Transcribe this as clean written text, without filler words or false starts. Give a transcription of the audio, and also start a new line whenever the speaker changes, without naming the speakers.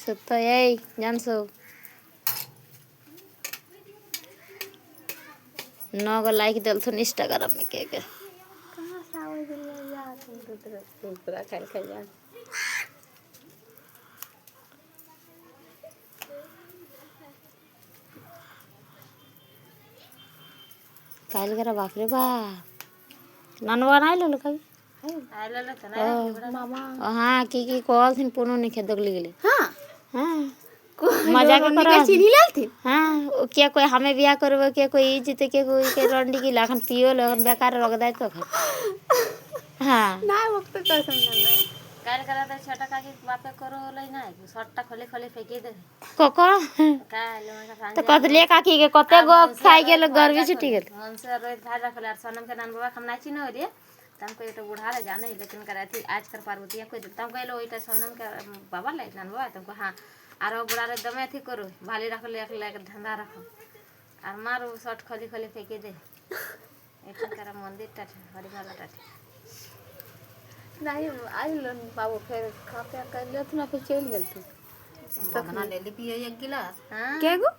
सुत यही जानसो 9 go like दल सुन इंस्टाग्राम में के
कहाँ से आवे दिलिया यार तुम पूरा खेल यार
काल करा बाप रे बा ननवा नहीं लो कभी
आइलो ले तना मामा
हाँ की कॉल थिन पुनो नहीं खेद गेले
हां
हाँ
मजा
मजाक
के
करो
चीनी लालते
हाँ वो क्या कोई हमें बिया करबो क्या कोई जीते के कोई के रंडी की लाखन पियो लगन बेकार रख दे तो हाँ
ना वक्त तो समझना
काल करा तो छोटा काकी बापे करो लई ना शर्टटा खोले खोले फेंके दे
कोको
काल में
तो कतले काकी के कते गो खाई गेल गर्वी छुटी गेल
मन से रोज भाई रखले और सनम के नान बाबा हम नाची न रे तम को एक बूढ़ा रे जाने लेकिन करा थी आज कर पार्वती को तम कहलो ओइटा सनम के बाबा ले नान बाबा तुमको हां आरो बुढ़ा रे दमे थी करो भाली रखले एक धंधा रखो और मारो शर्ट खोली खोली फेंके दे एक करा मंदिर टा हरिमाला टा
नहीं आइलो बाबू फिर खा पे कर लियो तो ना फिर चल गेल तू
बना ले ली पियो एक गिलास हां
के गो